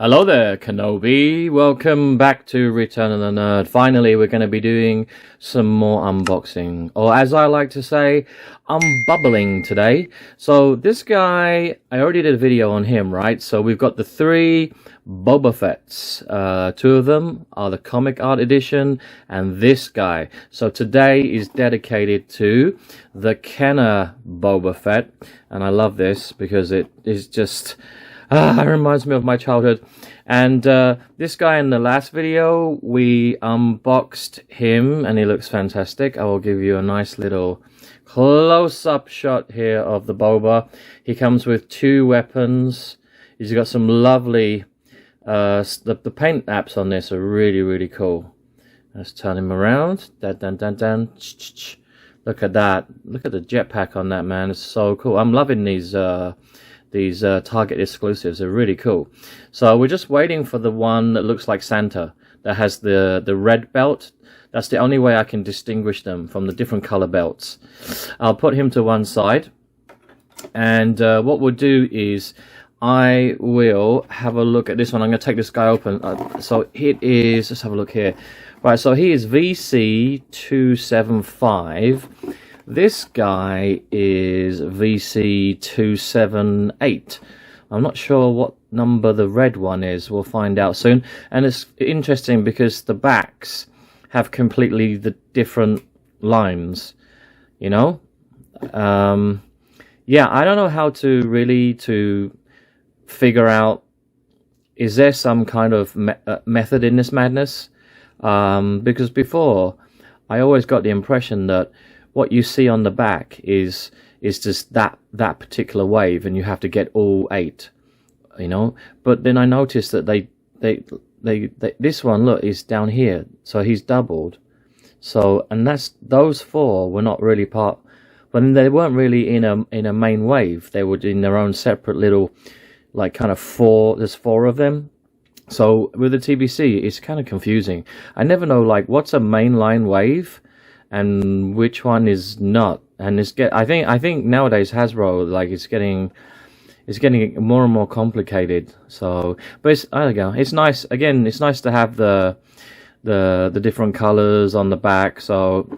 Hello there, Kenobi. Welcome back to Return of the Nerd. Finally, we're going to be doing some more unboxing, or as I like to say, bubbling today. So this guy, I already did a video on him, right? So we've got the 3 Boba Fetts. 2 of them are the comic art edition, and this guy. So today is dedicated to the Kenner Boba Fett, and I love this because it is just... it reminds me of my childhood. And this guy in the last video, we unboxed him, and he looks fantastic. I will give you a nice little close-up shot here of the Boba. He comes with 2 weapons. He's got some lovely... the paint apps on this are really, really cool. Let's turn him around. Dun, dun, dun, dun. Look at that. Look at the jetpack on that, man. It's so cool. I'm loving these Target exclusives. Are really cool. So we're just waiting for the one that looks like Santa, that has the red belt. That's the only way I can distinguish them from the different color belts. I'll put him to one side, and what we'll do is I will have a look at this one. I'm going to take this guy open. So it is, let's have a look here. Right, so he is VC275. This guy is VC278. I'm not sure what number the red one is. We'll find out soon. And it's interesting because the backs have completely the different lines, you know? Yeah, I don't know how to really figure out, is there some kind of method in this madness? Because before, I always got the impression that what you see on the back is just that particular wave, and you have to get all 8, you know. But then I noticed that they this one, look, is down here, so he's doubled. So, and those 4 were not really part, when they weren't really in a main wave. They were in their own separate little, like, kind of 4. There's 4 of them. So with the TVC, it's kind of confusing. I never know, like, what's a mainline wave and which one is not. And I think nowadays Hasbro, like, it's getting more and more complicated. So, but I don't know, it's nice. Again, it's nice to have the different colors on the back. So,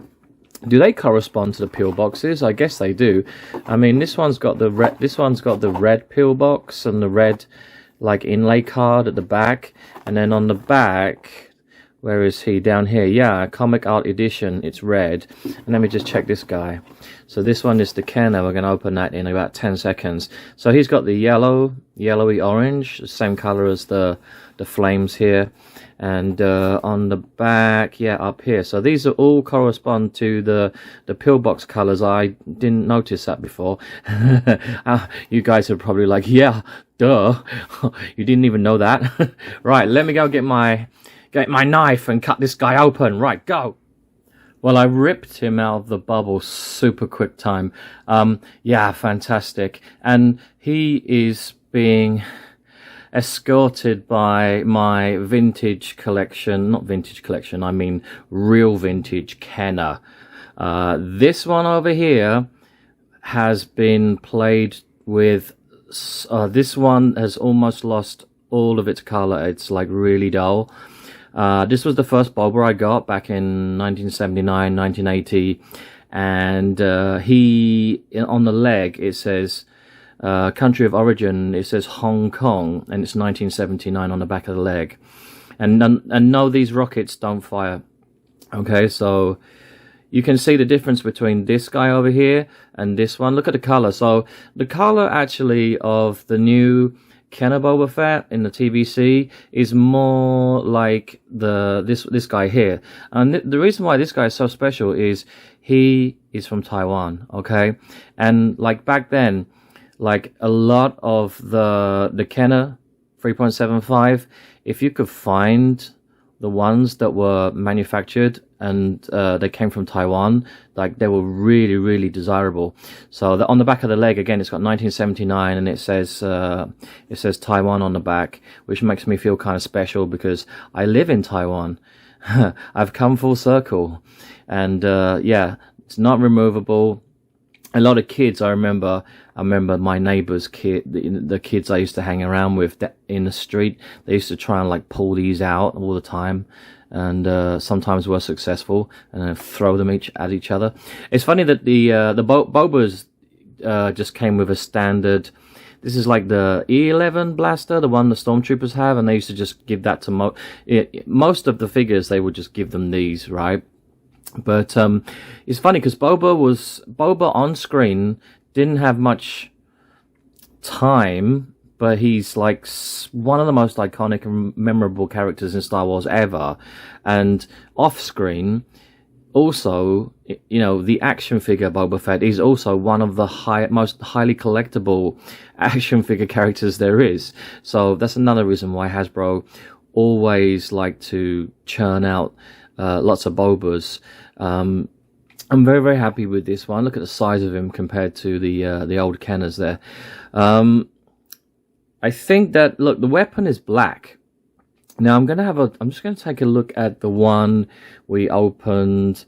do they correspond to the pill boxes? I guess they do. I mean, this one's got the red. This one's got the red pill box and the red, like, inlay card at the back, and then on the back. Where is he? Down here. Yeah, comic art edition. It's red. And let me just check this guy. So this one is the Kenner. We're going to open that in about 10 seconds. So he's got the yellowy orange, the same color as the flames here. And on the back, yeah, up here. So these are all correspond to the pillbox colors. I didn't notice that before. You guys are probably like, yeah, duh. You didn't even know that. Right, let me go get my knife and cut this guy open. Right, go. Well, I ripped him out of the bubble super quick time. Yeah, fantastic. And he is being escorted by my vintage collection. Not vintage collection, I mean real vintage Kenner. This one over here has been played with. This one has almost lost all of its color. It's like really dull. This was the first Boba I got back in 1979, 1980, and he, on the leg, it says country of origin, it says Hong Kong, and it's 1979 on the back of the leg. And no, these rockets don't fire. Okay, so you can see the difference between this guy over here and this one. Look at the color. So the color actually of the new Kenner Boba Fett in the TVC is more like this guy here. And the reason why this guy is so special is he is from Taiwan, okay? And like back then, like a lot of the Kenner 3.75, if you could find the ones that were manufactured and they came from Taiwan, like they were really, really desirable. So on the back of the leg, again, it's got 1979, and it says Taiwan on the back, which makes me feel kind of special because I live in Taiwan. I've come full circle, and yeah, it's not removable. A lot of kids, I remember, I remember my neighbor's kid, the kids I used to hang around with in the street, they used to try and like pull these out all the time, and sometimes were successful, and then throw them at each other. It's funny that the Bobas just came with a standard. This is like the E11 blaster, the one the stormtroopers have, and they used to just give that to most of the figures. They would just give them these, right? But it's funny because Boba on screen didn't have much time, but he's like one of the most iconic and memorable characters in Star Wars ever. And off screen, also, you know, the action figure Boba Fett is also one of the most highly collectible action figure characters there is. So that's another reason why Hasbro always like to churn out lots of Bobas. I'm very, very happy with this one. Look at the size of him compared to the old Kenners there. I think that, look, the weapon is black. Now I'm just gonna take a look at the one we opened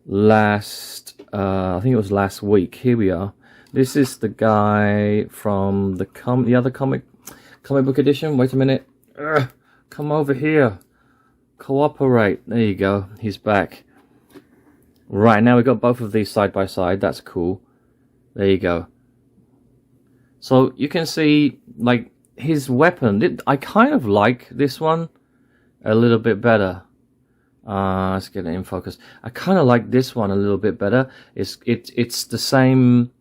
last, I think it was last week. Here we are. This is the guy from the other comic book edition. Wait a minute. Come over here. Cooperate. There you go. He's back. Right, now we've got both of these side by side. That's cool. There you go. So you can see, like, his weapon. I kind of like this one a little bit better. Let's get it in focus. I kind of like this one a little bit better. It's the same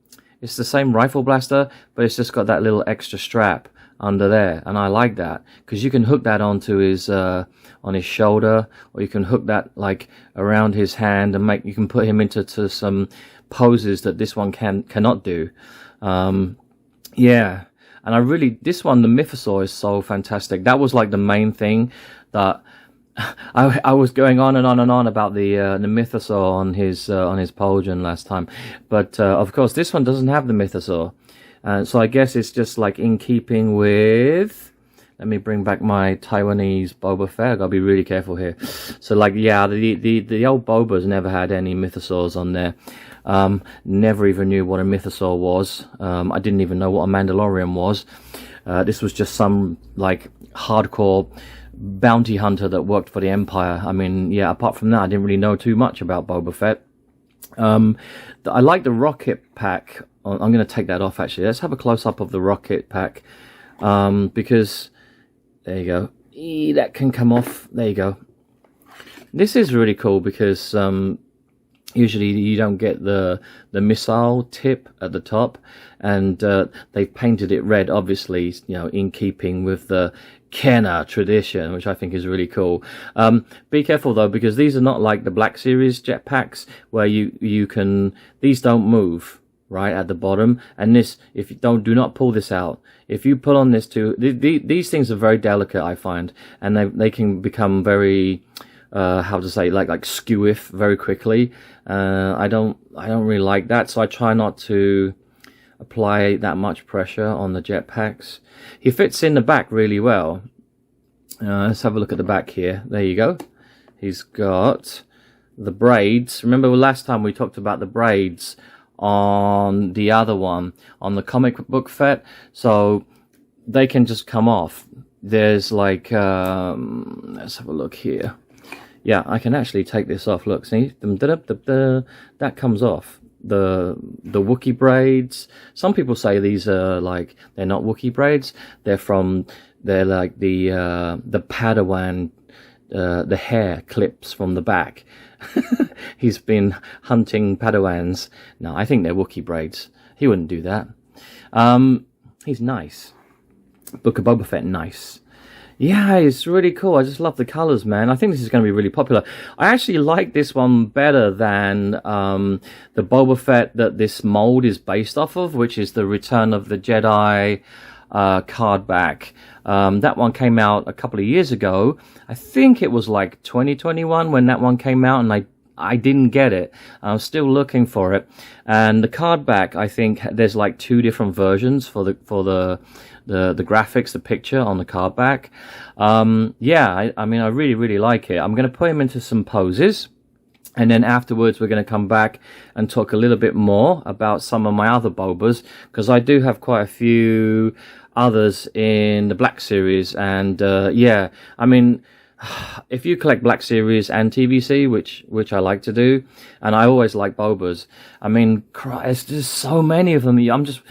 rifle blaster, but it's just got that little extra strap under there, and I like that because you can hook that onto his on his shoulder, or you can hook that like around his hand, and you can put him into some poses that this one cannot do. Yeah, and this one, the Mythosaur, is so fantastic. That was like the main thing that I was going on and on and on about the Mythosaur on his Polgen last time, but of course this one doesn't have the Mythosaur. So I guess it's just like in keeping with, let me bring back my Taiwanese Boba Fett. I gotta be really careful here. So like, yeah, the old Bobas never had any Mythosaurs on there. Never even knew what a Mythosaur was. I didn't even know what a Mandalorian was. This was just some like hardcore bounty hunter that worked for the Empire. I mean, yeah, apart from that, I didn't really know too much about Boba Fett. I like the rocket pack. I'm going to take that off, actually. Let's have a close-up of the rocket pack, because there you go. That can come off. There you go. This is really cool because usually you don't get the missile tip at the top, and they've painted it red, obviously, you know, in keeping with the Kenner tradition, which I think is really cool. Be careful though, because these are not like the Black Series jetpacks where you can, these don't move right at the bottom, and this, if you do not pull this out. If you pull on this too, these things are very delicate, I find, and they can become very how to say, like skew-if very quickly. I don't really like that, so I try not to apply that much pressure on the jetpacks. He fits in the back really well. Let's have a look at the back here. There you go. He's got the braids. Remember last time we talked about the braids on the other one, on the comic book Fett? So they can just come off. There's like, let's have a look here. Yeah, I can actually take this off. Look, see? That comes off. The Wookiee braids. Some people say these are like, they're not Wookiee braids. They're like the Padawan, the hair clips from the back. He's been hunting Padawans. No, I think they're Wookiee braids. He wouldn't do that. He's nice. Book of Boba Fett, nice. Yeah, it's really cool. I just love the colors, man. I think this is going to be really popular. I actually like this one better than the Boba Fett that this mold is based off of, which is the Return of the Jedi Cardback. That one came out a couple of years ago. I think it was like 2021 when that one came out, and I didn't get it. I'm still looking for it. And the Cardback, I think there's like 2 different versions for the graphics, the picture on the Cardback. Yeah, I mean, I really, really like it. I'm going to put him into some poses. And then afterwards, we're going to come back and talk a little bit more about some of my other Bobas, because I do have quite a few others in the Black Series. And yeah, I mean, if you collect Black Series and TVC, which I like to do, and I always like Bobas, I mean, Christ, there's so many of them. I'm just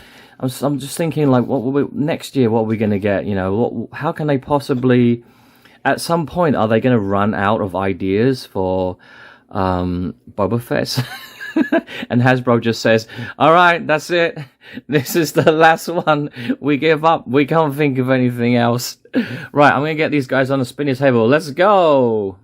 thinking, like, next year, what are we going to get? You know, how can they possibly, at some point, are they going to run out of ideas for Boba Fett? And Hasbro just says, all right, that's it, this is the last one, we give up, we can't think of anything else. Right, I'm gonna get these guys on the spinning table. Let's go.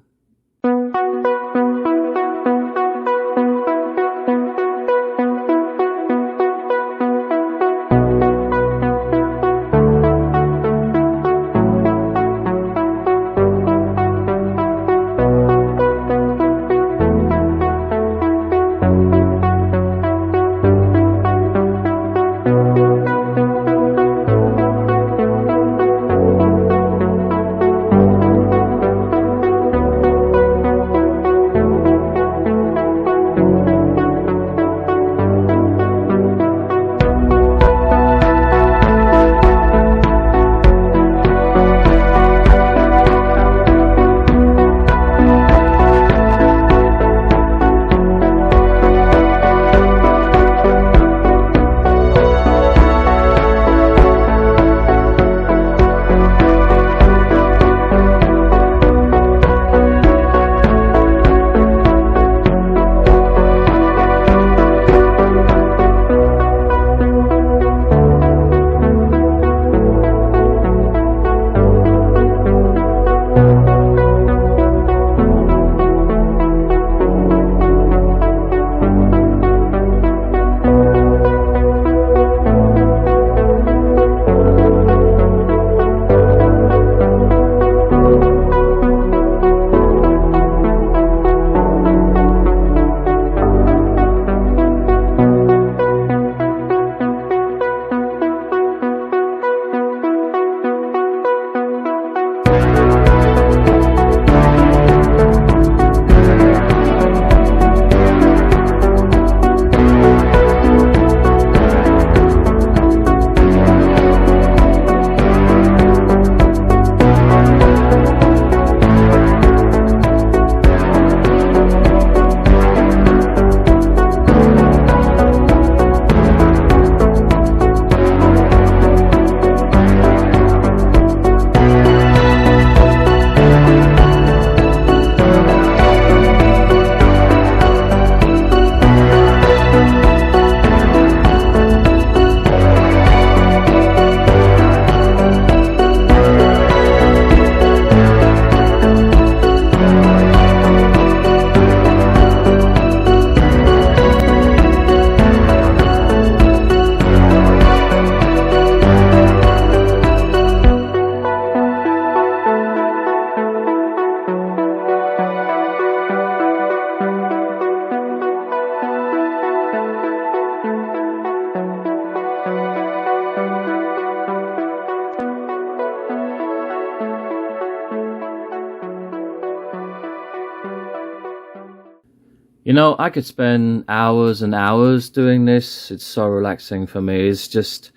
You know, I could spend hours and hours doing this. It's so relaxing for me. It's just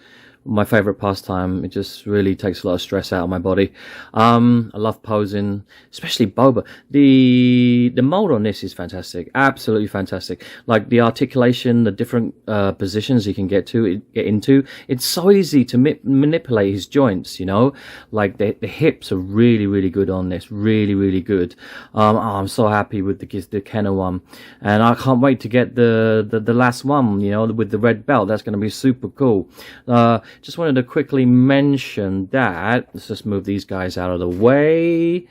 my favorite pastime. It just really takes a lot of stress out of my body. I love posing, especially Boba. The mold on this is fantastic, absolutely fantastic. Like the articulation, the different positions you can get into. It's so easy to manipulate his joints. You know, like the hips are really good on this, really good. I'm so happy with the Kenner one, and I can't wait to get the last one. You know, with the red belt. That's going to be super cool. Just wanted to quickly mention that. Let's just move these guys out of the way.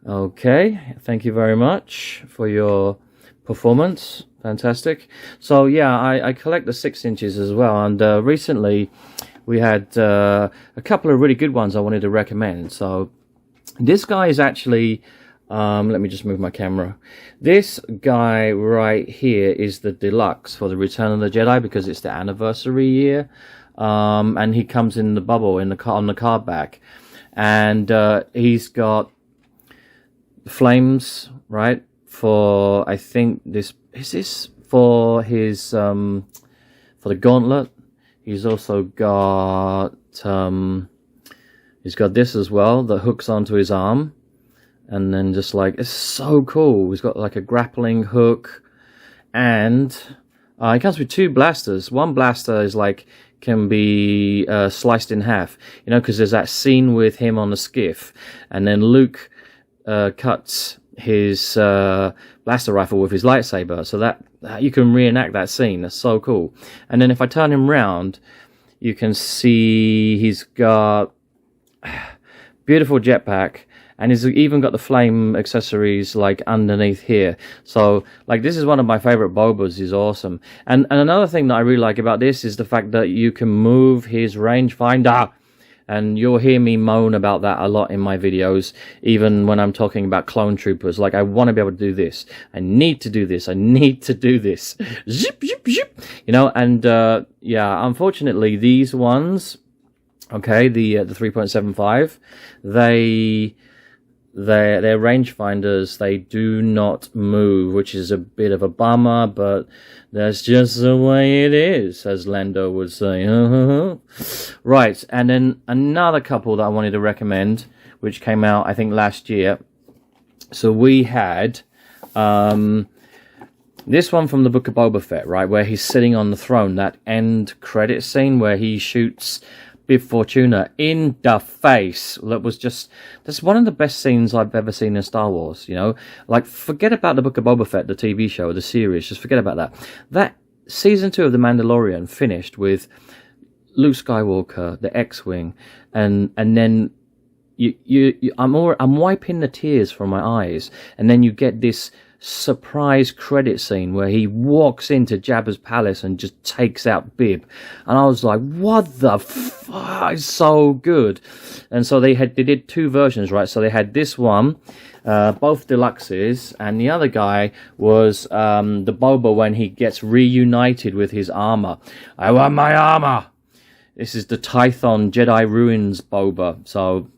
Okay, thank you very much for your performance. Fantastic. So yeah, I collect the 6 inches as well, and recently we had a couple of really good ones I wanted to recommend. So this guy is actually let me just move my camera. This guy right here is the deluxe for the Return of the Jedi, because it's the anniversary year. And he comes in the bubble on the cardback, and he's got flames, right? for, I think this for his for the gauntlet. He's also got he's got this as well that hooks onto his arm, and then just like, it's so cool. He's got like a grappling hook, and he comes with 2 blasters. One blaster is like, can be sliced in half, you know, because there's that scene with him on the skiff, and then Luke cuts his blaster rifle with his lightsaber, so that you can reenact that scene. That's so cool. And then if I turn him round, you can see he's got beautiful jetpack, and he's even got the flame accessories like underneath here. So like, this is one of my favorite Bobas. He's awesome. And another thing that I really like about this is the fact that you can move his rangefinder. And you'll hear me moan about that a lot in my videos, even when I'm talking about clone troopers. Like, I want to be able to do this. I need to do this. I need to do this. Zip, zip, zip. You know, and yeah, unfortunately, these ones, okay, the 3.75, their rangefinders, they do not move, which is a bit of a bummer, but that's just the way it is, as Lando would say. Right, and then another couple that I wanted to recommend, which came out, I think, last year. So we had this one from the Book of Boba Fett, right, where he's sitting on the throne, that end credit scene where he shoots Bib Fortuna in the face. That was that's one of the best scenes I've ever seen in Star Wars, you know. Like, forget about the Book of Boba Fett, the TV show, the series, just forget about that. That season 2 of The Mandalorian finished with Luke Skywalker, the X-Wing, and then I'm wiping the tears from my eyes, and then you get this surprise credit scene where he walks into Jabba's palace and just takes out Bib, and I was like, what the fuck, it's so good. And so they did 2 versions, right? So they had this one, both deluxes, and the other guy was the Boba when he gets reunited with his armor. I want my armor. This is the Tython Jedi Ruins Boba. So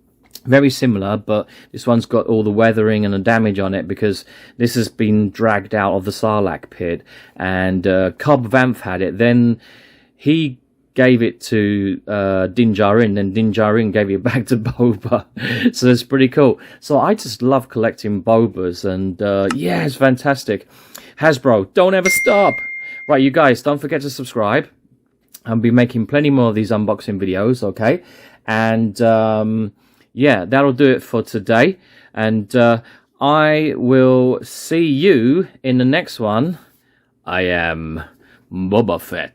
very similar, but this one's got all the weathering and the damage on it because this has been dragged out of the Sarlacc pit, and Cobb Vanth had it. Then he gave it to Din Djarin, then Din Djarin gave it back to Boba. So it's pretty cool. So I just love collecting Bobas, and yeah, it's fantastic. Hasbro, don't ever stop. Right, you guys, don't forget to subscribe. I'll be making plenty more of these unboxing videos, okay? And yeah, that'll do it for today. And I will see you in the next one. I am Boba Fett.